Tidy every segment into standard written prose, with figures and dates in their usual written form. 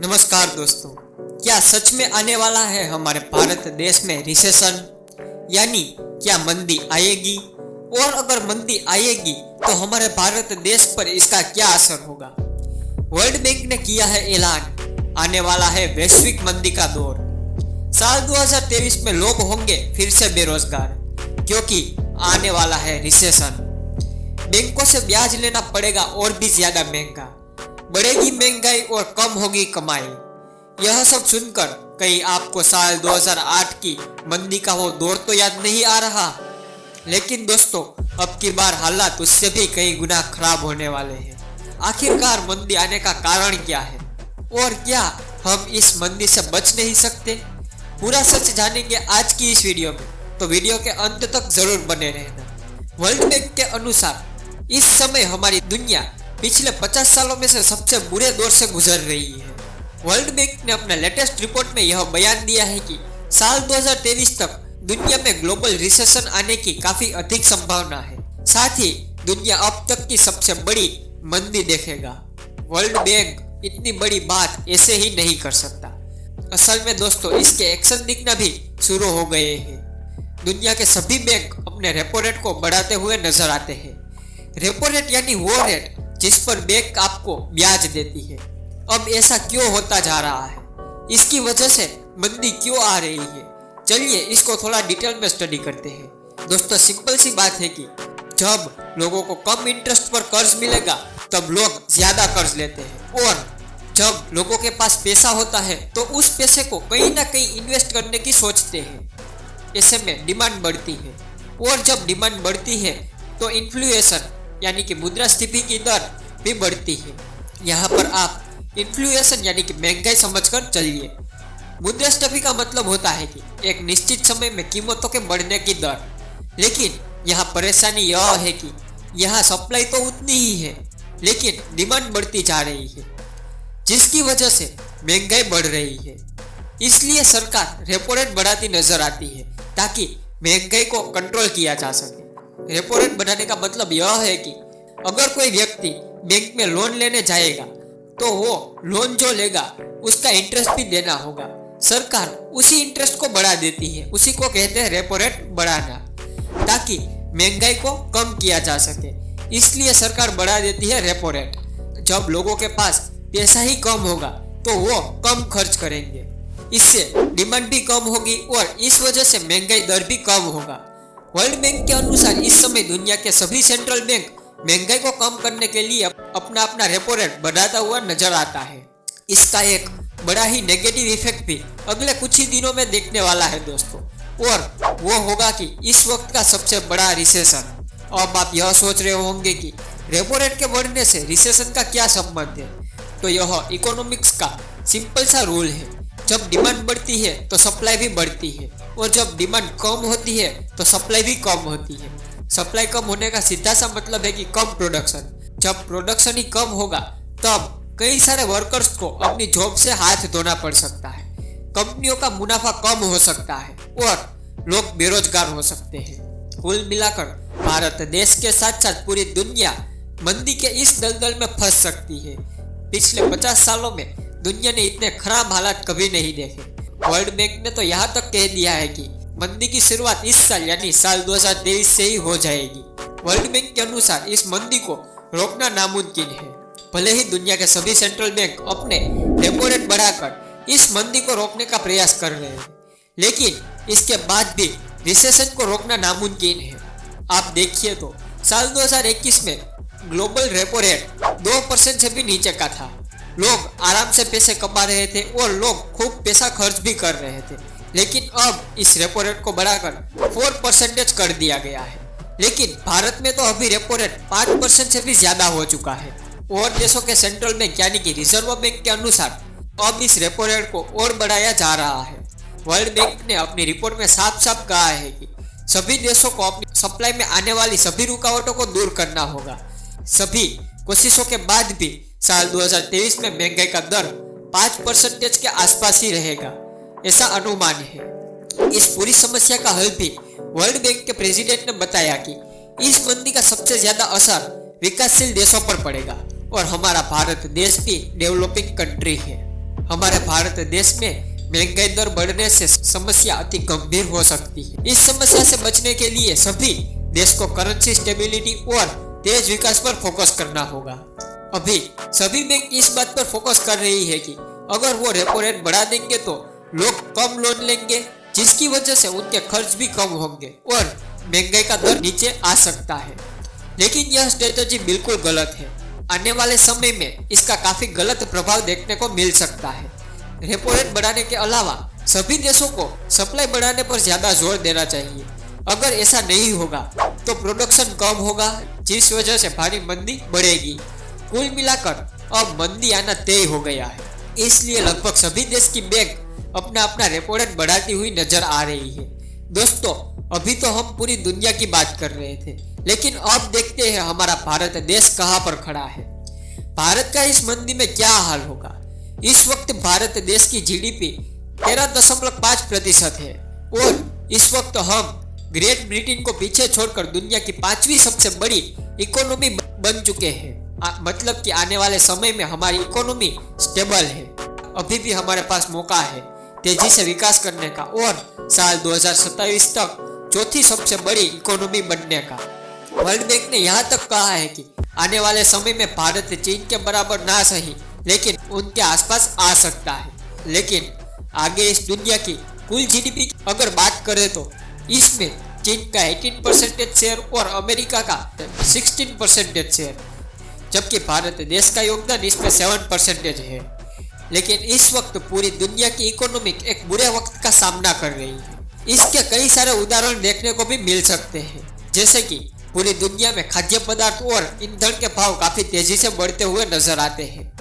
नमस्कार दोस्तों, क्या सच में आने वाला है हमारे भारत देश में रिसेशन, यानी क्या मंदी आएगी? और अगर मंदी आएगी तो हमारे भारत देश पर इसका क्या असर होगा? वर्ल्ड बैंक ने किया है ऐलान, आने वाला है वैश्विक मंदी का दौर। साल 2023 में लोग होंगे फिर से बेरोजगार, क्योंकि आने वाला है रिसेशन। बैंकों से ब्याज लेना पड़ेगा और भी ज्यादा महंगा, बढ़ेगी महंगाई और कम होगी कमाई। यह सब सुनकर कहीं आपको साल 2008 की मंदी का वो दौर तो याद नहीं आ रहा? लेकिन दोस्तों, अब की बार हालात उससे भी कई गुना खराब होने वाले हैं। आखिरकार मंदी आने का कारण क्या है और क्या हम इस मंदी से बच नहीं सकते? पूरा सच जानेंगे आज की इस वीडियो में, तो वीडियो के अंत तक जरूर बने रहना। वर्ल्ड बैंक के अनुसार इस समय हमारी दुनिया पिछले 50 सालों में से सबसे बुरे दौर से गुजर रही है। वर्ल्ड बैंक ने अपने लेटेस्ट रिपोर्ट में यह बयान दिया है कि साल 2023 तक दुनिया में ग्लोबल रिसेशन आने की काफी अधिक संभावना है। साथ ही दुनिया अब तक की सबसे बड़ी मंदी देखेगा। वर्ल्ड बैंक इतनी बड़ी बात ऐसे ही नहीं कर सकता। असल में दोस्तों, इसके एक्शन दिखना भी शुरू हो गए हैं। दुनिया के सभी बैंक अपने रेपो रेट को बढ़ाते हुए नजर आते हैं। रेपो रेट यानी वो रेट जिस पर बैंक आपको ब्याज देती है। अब ऐसा क्यों होता जा रहा है? इसकी वजह से मंदी क्यों आ रही है? चलिए इसको थोड़ा डिटेल में स्टडी करते हैं। दोस्तों, सिंपल सी बात है कि जब लोगों को कम इंटरेस्ट पर कर्ज मिलेगा तब लोग ज्यादा कर्ज लेते हैं, और जब लोगों के पास पैसा होता है तो उस पैसे को कहीं ना कहीं इन्वेस्ट करने की सोचते हैं। ऐसे में डिमांड बढ़ती है, और जब डिमांड बढ़ती है तो इन्फ्लेशन यानी कि मुद्रास्फीति की दर भी बढ़ती है। यहाँ पर आप इन्फ्लेशन यानी कि महंगाई समझकर चलिए। मुद्रास्फीति का मतलब होता है कि एक निश्चित समय में कीमतों के बढ़ने की दर। लेकिन यहाँ परेशानी यह है कि यहाँ सप्लाई तो उतनी ही है, लेकिन डिमांड बढ़ती जा रही है, जिसकी वजह से महंगाई बढ़ रही है। इसलिए सरकार रेपो रेट बढ़ाती नजर आती है ताकि महंगाई को कंट्रोल किया जा सके। रेपो रेट बढ़ाने का मतलब यह है कि अगर कोई व्यक्ति बैंक में लोन लेने जाएगा तो वो लोन जो लेगा उसका इंटरेस्ट भी देना होगा। सरकार उसी इंटरेस्ट को बढ़ा देती है, उसी को कहते हैं रेपो रेट बढ़ाना, ताकि महंगाई को कम किया जा सके। इसलिए सरकार बढ़ा देती है रेपो रेट। जब लोगों के पास पैसा ही कम होगा तो वो कम खर्च करेंगे, इससे डिमांड भी कम होगी और इस वजह से महंगाई दर भी कम होगा। वर्ल्ड बैंक के अनुसार इस समय दुनिया के सभी सेंट्रल बैंक महंगाई को कम करने के लिए अपना अपना रेपो रेट बढ़ाता हुआ नजर आता है। इसका एक बड़ा ही नेगेटिव इफेक्ट भी अगले कुछ ही दिनों में देखने वाला है दोस्तों, और वो होगा कि इस वक्त का सबसे बड़ा रिसेशन। अब आप यह सोच रहे होंगे कि रेपो रेट के बढ़ने से रिसेशन का क्या संबंध है? तो यह इकोनॉमिक्स का सिंपल सा रूल है। जब डिमांड बढ़ती है तो सप्लाई भी बढ़ती है, और जब डिमांड कम होती है तो सप्लाई भी कम होती है। सप्लाई कम होने का सीधा सा मतलब है कि कम प्रोडक्शन। जब प्रोडक्शन ही कम होगा तब कई सारे वर्कर्स को अपनी जॉब से हाथ धोना पड़ सकता है, कंपनियों का मुनाफा कम हो सकता है और लोग बेरोजगार हो सकते हैं। कुल मिलाकर भारत देश के साथ साथ पूरी दुनिया मंदी के इस दलदल में फंस सकती है। पिछले 50 सालों में दुनिया ने इतने खराब हालात कभी नहीं देखे। वर्ल्ड बैंक ने तो यहाँ तक कह दिया है कि मंदी की शुरुआत इस साल यानी साल 2023 से ही हो जाएगी। वर्ल्ड बैंक के अनुसार इस मंदी को रोकना नामुमकिन है। भले ही दुनिया के सभी सेंट्रल बैंक अपने रेपो रेट बढ़ाकर इस मंदी को रोकने का प्रयास कर रहे हैं, लेकिन इसके बाद भी रिसेशन को रोकना नामुमकिन है। आप देखिए तो साल 2021 में ग्लोबल रेपो रेट 2% से भी नीचे का था। लोग आराम से पैसे कमा रहे थे और लोग खूब पैसा खर्च भी कर रहे थे, लेकिन अब इस रेपो रेट को बढ़ाकर 4% कर दिया गया है। लेकिन भारत में तो अभी रेपो रेट 5% से भी ज्यादा हो चुका है, और देशों के सेंट्रल बैंक यानी कि रिजर्व बैंक के अनुसार अब इस रेपो रेट को और बढ़ाया जा रहा है। वर्ल्ड बैंक ने अपनी रिपोर्ट में साफ साफ कहा है कि सभी देशों को अपनी सप्लाई में आने वाली सभी रुकावटों को दूर करना होगा। सभी कोशिशों के बाद भी साल 2023 में महंगाई का दर 5% के आसपास ही रहेगा, ऐसा अनुमान है। इस पूरी समस्या का हल भी वर्ल्ड बैंक के प्रेसिडेंट ने बताया कि इस मंदी का सबसे ज्यादा असर विकासशील देशों पर पड़ेगा, और हमारा भारत देश भी डेवलपिंग कंट्री है। हमारे भारत देश में महंगाई दर बढ़ने से समस्या अति गंभीर हो सकती है। इस समस्या से बचने के लिए सभी देश को करेंसी स्टेबिलिटी और तेज विकास पर फोकस करना होगा। अभी सभी बैंक इस बात पर फोकस कर रही है कि अगर वो रेपो रेट बढ़ा देंगे तो लोग कम लोन लेंगे, जिसकी वजह से उनके खर्च भी कम होंगे और महंगाई का दर नीचे आ सकता है। लेकिन यह स्ट्रेटजी बिल्कुल गलत है। आने वाले समय में इसका काफी गलत प्रभाव देखने को मिल सकता है। रेपो रेट बढ़ाने के अलावा सभी देशों को सप्लाई बढ़ाने पर ज्यादा जोर देना चाहिए। अगर ऐसा नहीं होगा तो प्रोडक्शन कम होगा, जिस वजह से भारी मंदी बढ़ेगी। कुल मिलाकर अब मंदी आना तय हो गया है, इसलिए लगभग सभी देश की बैंक अपना अपना रेपो रेट बढ़ाती हुई नजर आ रही है। दोस्तों, अभी तो हम पूरी दुनिया की बात कर रहे थे, लेकिन अब देखते हैं हमारा भारत देश कहां पर खड़ा है। भारत का इस मंदी में क्या हाल होगा। इस वक्त भारत देश की जीडीपी 13.5% है और इस वक्त हम ग्रेट ब्रिटेन को पीछे छोड़कर दुनिया की 5वीं सबसे बड़ी इकोनॉमी बन चुके हैं। मतलब कि आने वाले समय में हमारी इकोनॉमी स्टेबल है। अभी भी हमारे पास मौका है तेजी से विकास करने का और साल 2027 तक चौथी सबसे बड़ी इकोनॉमी बनने का। वर्ल्ड बैंक ने यहाँ तक कहा है कि आने वाले समय में भारत चीन के बराबर ना सही लेकिन उनके आसपास आ सकता है। लेकिन आगे इस दुनिया की कुल जीडीपी की अगर बात करें तो इसमें चीन का 18% शेयर और अमेरिका का 16% शेयर, जबकि भारत देश का योगदान इसमें 7% है। लेकिन इस वक्त पूरी दुनिया की इकोनॉमी एक बुरे वक्त का सामना कर रही है। इसके कई सारे उदाहरण देखने को भी मिल सकते हैं, जैसे कि पूरी दुनिया में खाद्य पदार्थ और ईंधन के भाव काफी तेजी से बढ़ते हुए नजर आते हैं।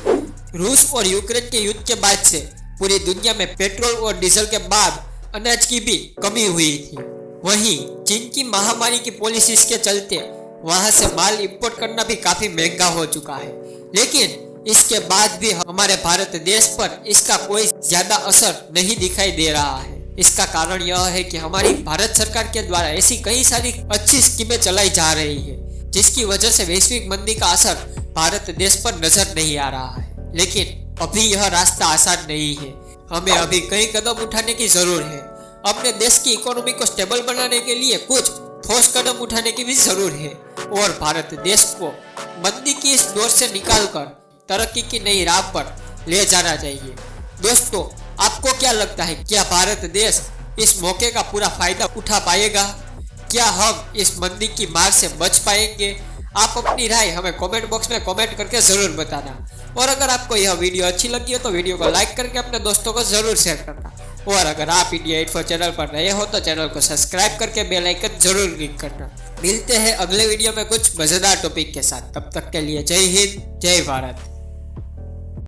रूस और यूक्रेन के युद्ध के बाद से पूरी दुनिया में पेट्रोल और डीजल के बाद अनाज की भी कमी हुई थी। वहीं चीन की महामारी की पॉलिसीज के चलते वहां से माल इंपोर्ट करना भी काफी महंगा हो चुका है। लेकिन इसके बाद भी हमारे भारत देश पर इसका कोई ज्यादा असर नहीं दिखाई दे रहा है। इसका कारण यह है कि हमारी भारत सरकार के द्वारा ऐसी कई सारी अच्छी स्कीमें चलाई जा रही है, जिसकी वजह से वैश्विक मंदी का असर भारत देश पर नजर नहीं आ रहा है। लेकिन अभी यह रास्ता आसान नहीं है। हमें अभी कई कदम उठाने की जरूरत है। अपने देश की इकोनॉमी को स्टेबल बनाने के लिए कुछ ठोस कदम उठाने की भी जरूरत है और भारत देश को मंदी की इस दौर से निकालकर तरक्की की नई राह पर ले जाना चाहिए। दोस्तों, आपको क्या लगता है, क्या भारत देश इस मौके का पूरा फायदा उठा पाएगा? क्या हम इस मंदी की मार से बच पाएंगे? आप अपनी राय हमें कमेंट बॉक्स में कमेंट करके जरूर बताना। और अगर आपको यह वीडियो अच्छी लगी हो तो वीडियो को लाइक करके अपने दोस्तों को जरूर शेयर करना। और अगर आप इंडिया 84 चैनल पर नए हो तो चैनल को सब्सक्राइब करके बेल आइकन जरूर क्लिक करना। मिलते हैं अगले वीडियो में कुछ मजेदार टॉपिक के साथ। तब तक के लिए जय हिंद, जय भारत।